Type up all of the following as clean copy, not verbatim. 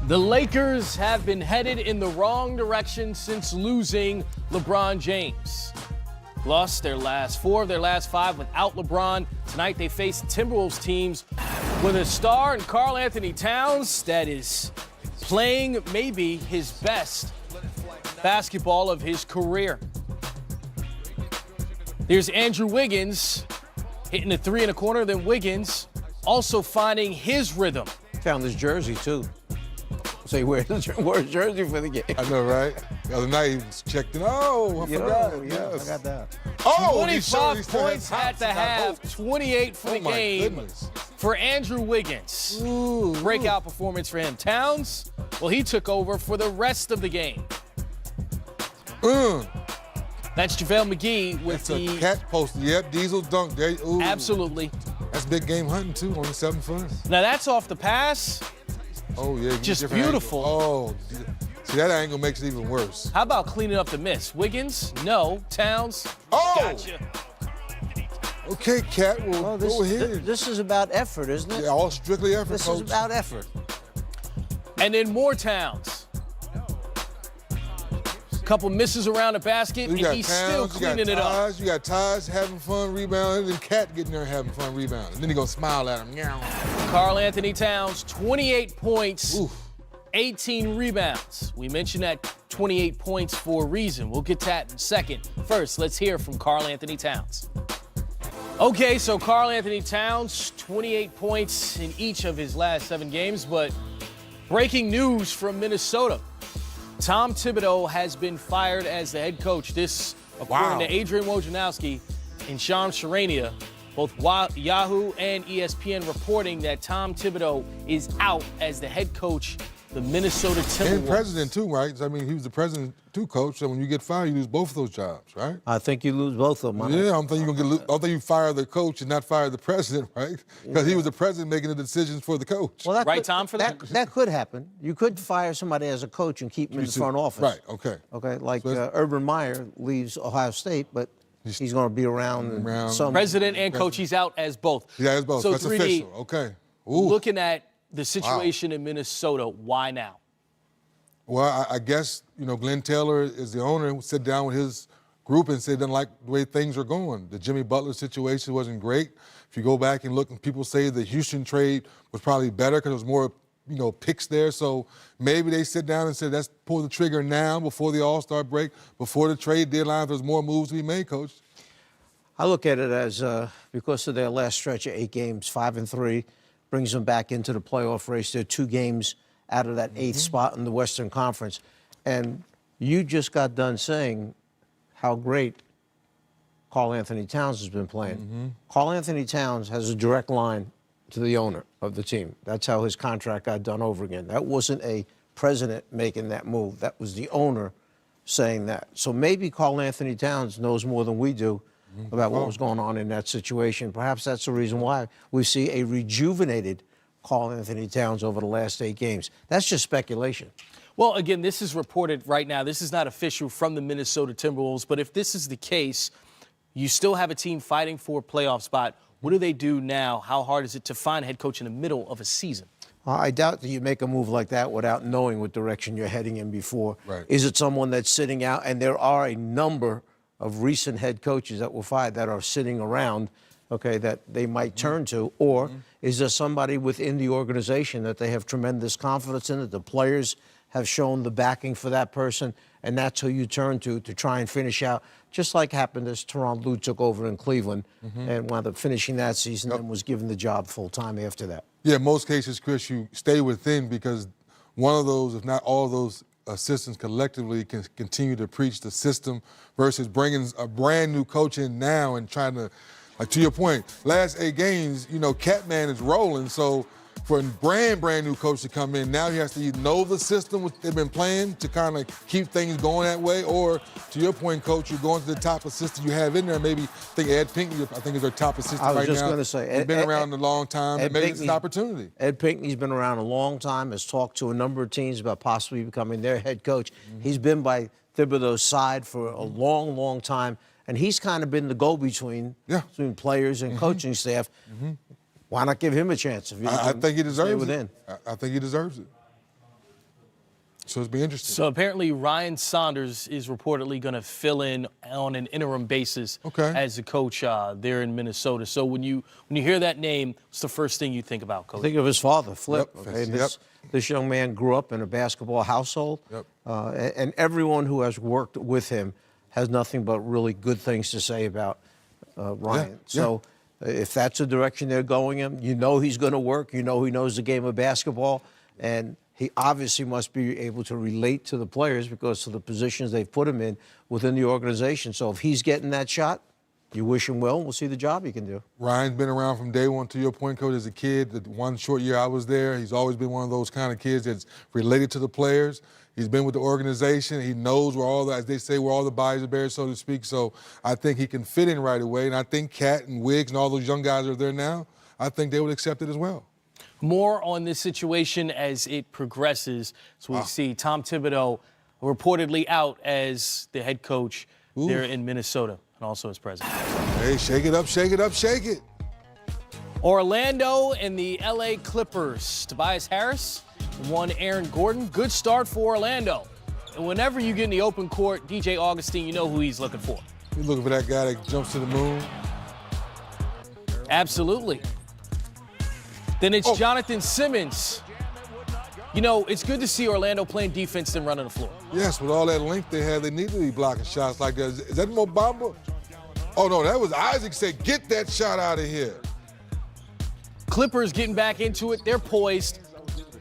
The Lakers have been headed in the wrong direction since losing LeBron James. Lost their last 4 of their last 5 without LeBron. Tonight they face Timberwolves teams with a star in Karl Anthony Towns that is playing maybe his best basketball of his career. There's Andrew Wiggins hitting a 3 in a corner. Then Wiggins also finding his rhythm. Found his jersey, too. So he wore his jersey for the game. I know, right? The other night he was checked in. Oh, I forgot. Yeah, I got that. Oh, 25 points at the half, 28 for the game for Andrew Wiggins. Breakout performance for him. Towns, well, he took over for the rest of the game. That's JaVale McGee with the cat poster. Yep, Diesel dunk. There. Ooh. Absolutely. That's big game hunting, too, on the 7-foot. Now, that's off the pass. Oh, yeah. Just beautiful. Angle. Oh, see, that angle makes it even worse. How about cleaning up the miss? Wiggins? No. Towns? Oh! Gotcha. Okay, Cat, well, go ahead. This is about effort, isn't it? Yeah, all strictly effort, This Coach. is about effort. And then more Towns. Couple misses around the basket, and he's still cleaning it up. You got Taj having fun rebounding, and Cat getting there having fun rebounding. Then he gonna smile at him. Karl Anthony Towns, 28 points, Oof. 18 rebounds. We mentioned that 28 points for a reason. We'll get to that in a second. First, let's hear from Karl Anthony Towns. Okay, so Karl Anthony Towns, 28 points in each of his last 7 games, but breaking news from Minnesota. Tom Thibodeau has been fired as the head coach. This, according to Adrian Wojnarowski and Sean Sharania, both Yahoo and ESPN reporting that Tom Thibodeau is out as the head coach of the Minnesota Timberwolves. And president, too, right? I mean, he was the president, too, Coach. So when you get fired, you lose both of those jobs, right? I think you lose both of them. Yeah, I'm thinking I think you fire the coach and not fire the president, right? Because he was the president making the decisions for the coach. Well, right, Tom, for that? That could happen. You could fire somebody as a coach and keep him in the front office. Right, okay. Okay, like Urban Meyer leaves Ohio State, but he's going to be around. Some President and coach, he's out as both. Yeah, as both. So that's 3D, official. Okay. Ooh. Looking at the situation in Minnesota, why now? Well, I guess, Glenn Taylor is the owner and sit down with his group and say he doesn't like the way things are going. The Jimmy Butler situation wasn't great. If you go back and look, and people say the Houston trade was probably better because there was more, picks there. So maybe they sit down and say, let's pull the trigger now before the All-Star break, before the trade deadline, if there's more moves to be made, Coach. I look at it as because of their last stretch of 8 games, 5-3, brings them back into the playoff race. They're 2 games out of that 8th spot in the Western Conference. And you just got done saying how great Karl Anthony Towns has been playing. Karl Anthony Towns has a direct line to the owner of the team. That's how his contract got done over again. That wasn't a president making that move. That was the owner saying that. So maybe Karl Anthony Towns knows more than we do about what was going on in that situation. Perhaps that's the reason why we see a rejuvenated Karl Anthony Towns over the last 8 games. That's just speculation. Well, again, this is reported right now. This is not official from the Minnesota Timberwolves, but if this is the case, you still have a team fighting for a playoff spot. What do they do now? How hard is it to find a head coach in the middle of a season? I doubt that you make a move like that without knowing what direction you're heading in before. Right. Is it someone that's sitting out? And there are a number of recent head coaches that were fired that are sitting around, okay, that they might turn to. Or is there somebody within the organization that they have tremendous confidence in, that the players have shown the backing for that person, and that's who you turn to try and finish out, just like happened as Tyronn Lue took over in Cleveland and wound up finishing that season and was given the job full-time after that. Yeah, in most cases, Chris, you stay within because one of those, if not all of those assistants collectively can continue to preach the system versus bringing a brand new coach in now and trying to, like to your point, last 8 games, Catman is rolling. So for a brand new coach to come in, now he has to either know the system they've been playing to kind of keep things going that way, or to your point, Coach, you're going to the top assistant you have in there. Maybe Ed Pinckney, is their top assistant right now. I was just going to say. He's been around a long time, and maybe it's an opportunity. Ed Pinckney's been around a long time, has talked to a number of teams about possibly becoming their head coach. He's been by Thibodeau's side for a long, long time, and he's kind of been the go-between between players and coaching staff. Why not give him a chance? If I think he deserves it. I think he deserves it. So it's be interesting. So apparently Ryan Saunders is reportedly going to fill in on an interim basis as a coach there in Minnesota. So when you hear that name, what's the first thing you think about, Coach? Think of his father, Flip. Yep. Okay? This young man grew up in a basketball household, and everyone who has worked with him has nothing but really good things to say about Ryan. So if that's the direction they're going in, you know he's going to work. You know he knows the game of basketball, and he obviously must be able to relate to the players because of the positions they've put him in within the organization. So if he's getting that shot, you wish him well. We'll see the job he can do. Ryan's been around from day one, to your point, Coach, as a kid. The one short year I was there, he's always been one of those kind of kids that's related to the players. He's been with the organization. He knows where all the, as they say, where all the bodies are buried, so to speak. So I think he can fit in right away. And I think Cat and Wiggs and all those young guys that are there now, I think they would accept it as well. More on this situation as it progresses. So we see Tom Thibodeau reportedly out as the head coach there in Minnesota and also as president. Hey, shake it up, shake it up, shake it. Orlando and the LA Clippers. Tobias Harris won Aaron Gordon. Good start for Orlando. And whenever you get in the open court, DJ Augustine, you know who he's looking for. You're looking for that guy that jumps to the moon. Absolutely. Then it's Jonathan Simmons. You know, it's good to see Orlando playing defense than running the floor. Yes, with all that length they had, they need to be blocking shots like that. Is that Mo Bamba? Oh, no, that was Isaac said, get that shot out of here. Clippers getting back into it. They're poised.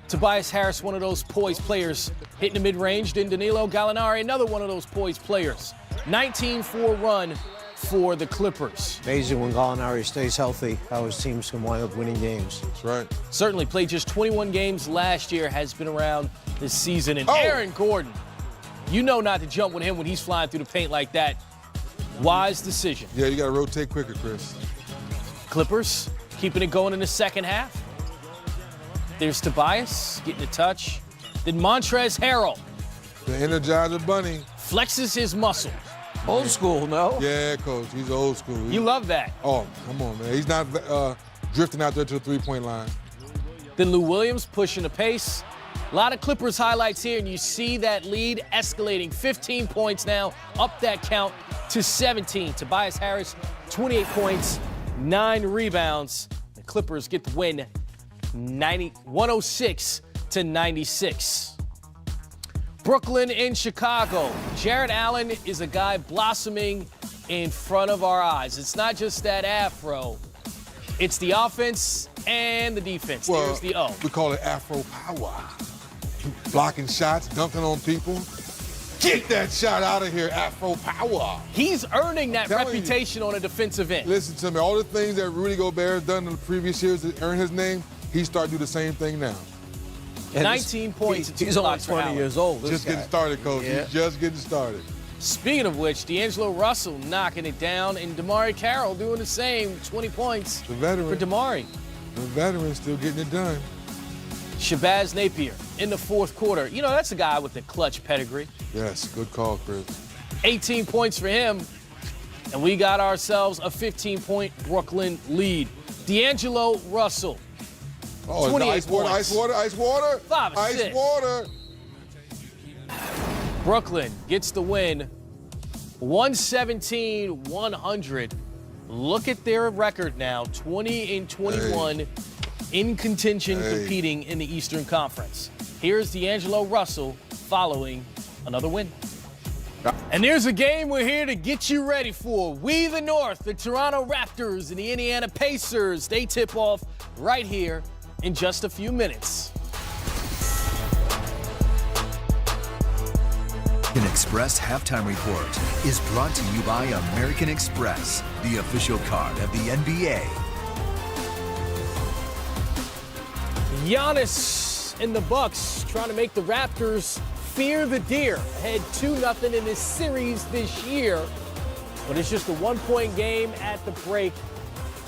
Tobias Harris, one of those poised players, hitting the mid-range. Then Danilo Gallinari, another one of those poised players. 19-4 run for the Clippers. Amazing when Gallinari stays healthy, how his teams can wind up winning games. That's right. Certainly played just 21 games last year, has been around this season. And Aaron Gordon, you know not to jump with him when he's flying through the paint like that. Wise decision. Yeah, you got to rotate quicker, Chris. Clippers keeping it going in the second half. There's Tobias getting a touch. Then Montrezl Harrell. The Energizer Bunny. Flexes his muscle. Old school, no? Yeah, Coach, he's old school. You love that. Oh, come on, man. He's not drifting out there to the three-point line. Then Lou Williams pushing the pace. A lot of Clippers highlights here, and you see that lead escalating. 15 points now, up that count to 17. Tobias Harris, 28 points, 9 rebounds. The Clippers get the win, 106-96. Brooklyn in Chicago. Jared Allen is a guy blossoming in front of our eyes. It's not just that afro. It's the offense and the defense. Well, there's the O. We call it Afro power. Blocking shots, dunking on people. Get that shot out of here, Afro power. He's earning that reputation on a defensive end. Listen to me, all the things that Rudy Gobert has done in the previous years to earn his name, he's starting to do the same thing now. And 19 points and 2 He's only blocks for 20 Allen. years old. Just getting started, Coach. Yeah. He's just getting started. Speaking of which, D'Angelo Russell knocking it down, and Damari Carroll doing the same, 20 points The veteran. for Damari. The veteran still getting it done. Shabazz Napier in the fourth quarter. You know, that's a guy with a clutch pedigree. Yes, good call, Chris. 18 points for him, and we got ourselves a 15-point Brooklyn lead. D'Angelo Russell. Oh, 28 ice water, points. ice water, ice water. 5 ice assists. water. Brooklyn gets the win, 117-100. Look at their record now, 20-21 in contention, competing in the Eastern Conference. Here's D'Angelo Russell following another win. And there's a game we're here to get you ready for. We the North, the Toronto Raptors and the Indiana Pacers, they tip off right here in just a few minutes. American Express Halftime Report is brought to you by American Express, the official card of the NBA. Giannis and the Bucks trying to make the Raptors fear the deer. Ahead 2-0 in this series this year. But it's just a one-point game at the break.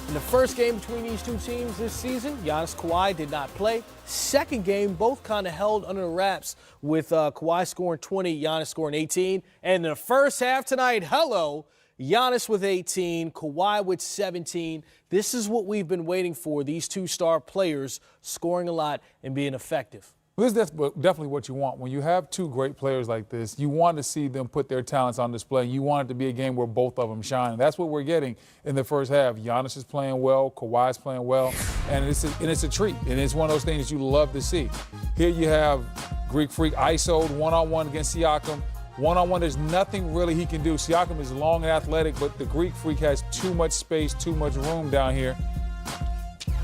In the first game between these two teams this season, Giannis Kawhi did not play. Second game, both kind of held under the wraps with Kawhi scoring 20, Giannis scoring 18. And in the first half tonight, Giannis with 18, Kawhi with 17. This is what we've been waiting for, these two star players scoring a lot and being effective. Well, this is definitely what you want. When you have two great players like this, you want to see them put their talents on display. You want it to be a game where both of them shine. And that's what we're getting in the first half. Giannis is playing well, Kawhi's playing well, and it's a treat. And it's one of those things that you love to see. Here you have Greek Freak ISO'd one-on-one against Siakam. One-on-one, there's nothing really he can do. Siakam is long and athletic, but the Greek Freak has too much space, too much room down here.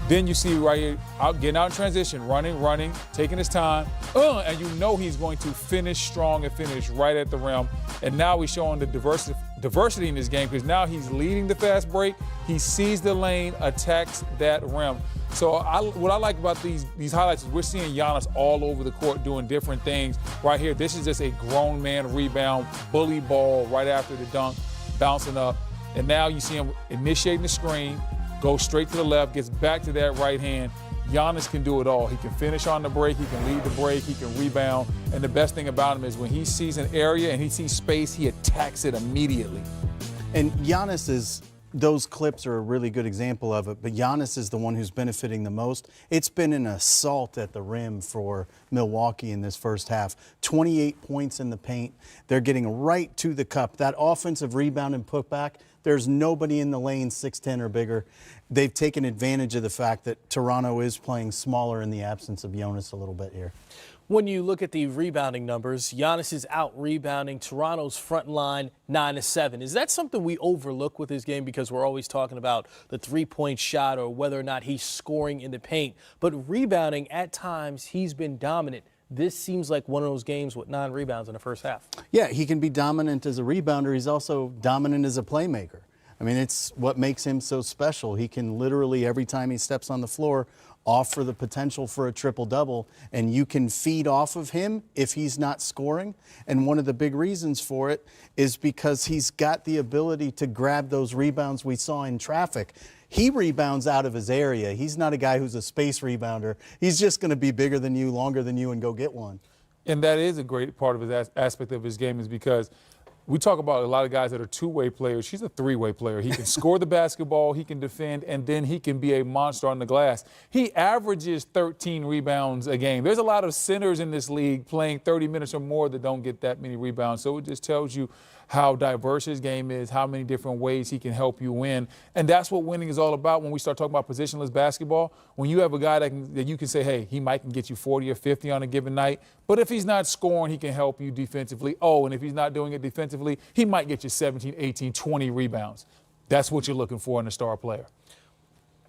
Then you see right here, getting out in transition, running, taking his time, and you know he's going to finish strong and finish right at the rim. And now he's showing the diversity in this game because now he's leading the fast break. He sees the lane, attacks that rim. So what I like about these highlights is we're seeing Giannis all over the court doing different things. Right here, this is just a grown man rebound, bully ball right after the dunk, bouncing up. And now you see him initiating the screen, goes straight to the left, gets back to that right hand. Giannis can do it all. He can finish on the break, he can lead the break, he can rebound. And the best thing about him is when he sees an area and he sees space, he attacks it immediately. And those clips are a really good example of it, but Giannis is the one who's benefiting the most. It's been an assault at the rim for Milwaukee in this first half. 28 points in the paint. They're getting right to the cup. That offensive rebound and putback, there's nobody in the lane 6'10 or bigger. They've taken advantage of the fact that Toronto is playing smaller in the absence of Jonas a little bit here. When you look at the rebounding numbers, Giannis is out rebounding Toronto's front line 9-7. Is that something we overlook with his game because we're always talking about the three-point shot or whether or not he's scoring in the paint? But rebounding, at times, he's been dominant. This seems like one of those games with 9 rebounds in the first half. Yeah, he can be dominant as a rebounder. He's also dominant as a playmaker. I mean, it's what makes him so special. He can literally, every time he steps on the floor, offer the potential for a triple-double, and you can feed off of him if he's not scoring. And one of the big reasons for it is because he's got the ability to grab those rebounds we saw in traffic. He rebounds out of his area. He's not a guy who's a space rebounder. He's just going to be bigger than you, longer than you, and go get one. And that is a great part of his aspect of his game is because we talk about a lot of guys that are two-way players. He's a three-way player. He can score the basketball, he can defend, and then he can be a monster on the glass. He averages 13 rebounds a game. There's a lot of centers in this league playing 30 minutes or more that don't get that many rebounds. So it just tells you how diverse his game is, how many different ways he can help you win. And that's what winning is all about when we start talking about positionless basketball. When you have a guy that you can say, hey, he might can get you 40 or 50 on a given night, but if he's not scoring, he can help you defensively. Oh, and if he's not doing it defensively, he might get you 17, 18, 20 rebounds. That's what you're looking for in a star player.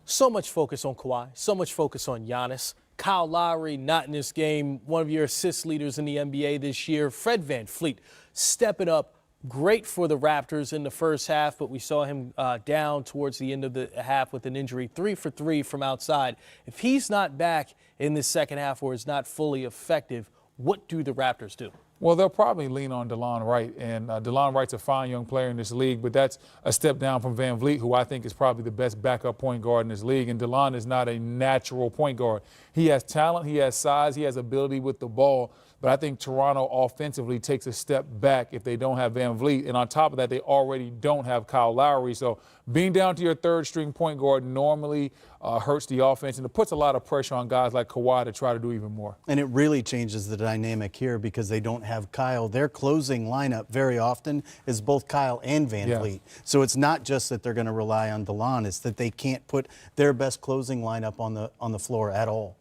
So much focus on Kawhi, so much focus on Giannis. Kyle Lowry not in this game, one of your assist leaders in the NBA this year. Fred VanVleet stepping up. Great for the Raptors in the first half, but we saw him down towards the end of the half with an injury. 3 for 3 from outside. If he's not back in the second half or is not fully effective, what do the Raptors do? Well, they'll probably lean on DeLon Wright, and DeLon Wright's a fine young player in this league, but that's a step down from VanVleet, who I think is probably the best backup point guard in this league, and DeLon is not a natural point guard. He has talent, he has size, he has ability with the ball, but I think Toronto offensively takes a step back if they don't have VanVleet, and on top of that, they already don't have Kyle Lowry, so being down to your third-string point guard normally hurts the offense, and it puts a lot of pressure on guys like Kawhi to try to do even more. And it really changes the dynamic here because they don't have Kyle. Their closing lineup very often is both Kyle and VanVleet. Yeah. So it's not just that they're going to rely on DeLon, it's that they can't put their best closing lineup on the floor at all.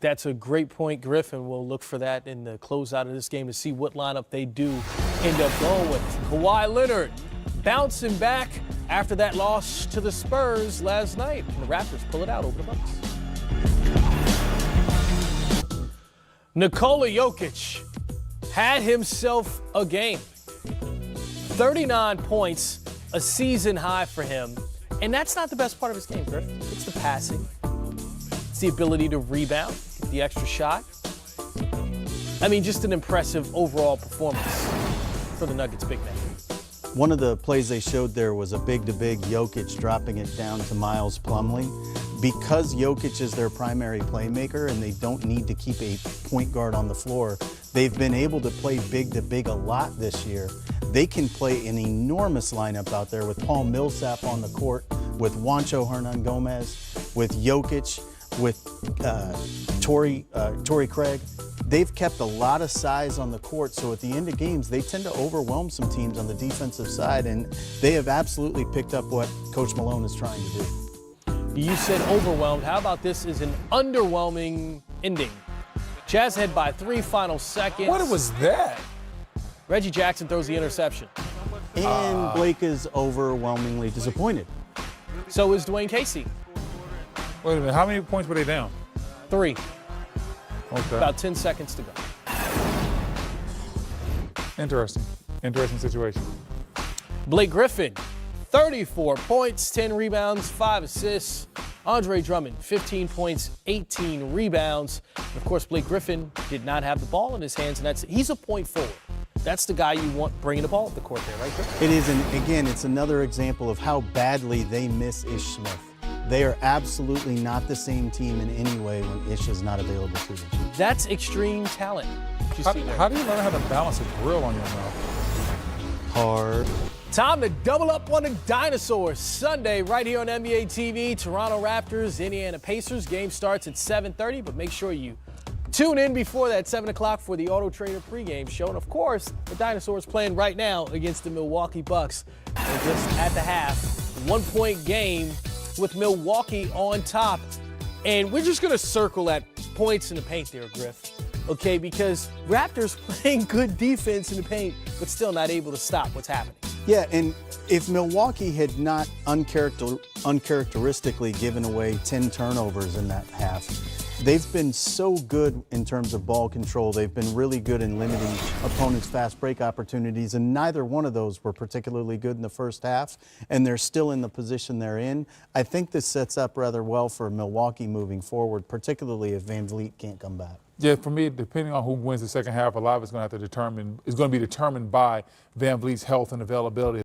That's a great point, Griffin. We'll look for that in the closeout of this game to see what lineup they do end up going with. Kawhi Leonard bouncing back after that loss to the Spurs last night. And the Raptors pull it out over the Bucks. Nikola Jokic had himself a game. 39 points, a season high for him. And that's not the best part of his game, Griffin. It's the passing. It's the ability to rebound, get the extra shot. I mean, just an impressive overall performance for the Nuggets big man. One of the plays they showed there was a big-to-big Jokic dropping it down to Miles Plumlee. Because Jokic is their primary playmaker and they don't need to keep a point guard on the floor, they've been able to play big-to-big a lot this year. They can play an enormous lineup out there with Paul Millsap on the court, with Juancho Hernan-Gomez, with Jokic, with Torrey Craig. they've kept a lot of size on the court, so at the end of games, they tend to overwhelm some teams on the defensive side, and they have absolutely picked up what Coach Malone is trying to do. You said overwhelmed. How about this is an underwhelming ending? Jazz head by 3 final seconds. What was that? Reggie Jackson throws the interception. And Blake is overwhelmingly disappointed. So is Dwayne Casey. Wait a minute. How many points were they down? 3. Okay. About 10 seconds to go. Interesting. Interesting situation. Blake Griffin, 34 points, 10 rebounds, 5 assists. Andre Drummond, 15 points, 18 rebounds. And of course, Blake Griffin did not have the ball in his hands, and he's a point forward. That's the guy you want bringing the ball up the court there, right, Griffin? It is, and again, it's another example of how badly they miss Ish Smith. They are absolutely not the same team in any way when Ish is not available to them. That's extreme talent. How do you learn how to balance a grill on your mouth? Hard. Time to double up on the dinosaurs. Sunday, right here on NBA TV, Toronto Raptors, Indiana Pacers. Game starts at 7:30, but make sure you tune in before that, 7 o'clock, for the Auto Trader pregame show. And of course, the dinosaurs playing right now against the Milwaukee Bucks. They're just at the half. 1-point game with Milwaukee on top. And we're just going to circle at points in the paint there, Griff. Okay, because Raptors playing good defense in the paint, but still not able to stop what's happening. Yeah, and if Milwaukee had not uncharacteristically given away 10 turnovers in that half, they've been so good in terms of ball control. They've been really good in limiting opponents' fast break opportunities, and neither one of those were particularly good in the first half, and they're still in the position they're in. I think this sets up rather well for Milwaukee moving forward, particularly if Van Vliet can't come back. Yeah, for me, depending on who wins the second half, a lot of it's going to be determined by Van Vliet's health and availability.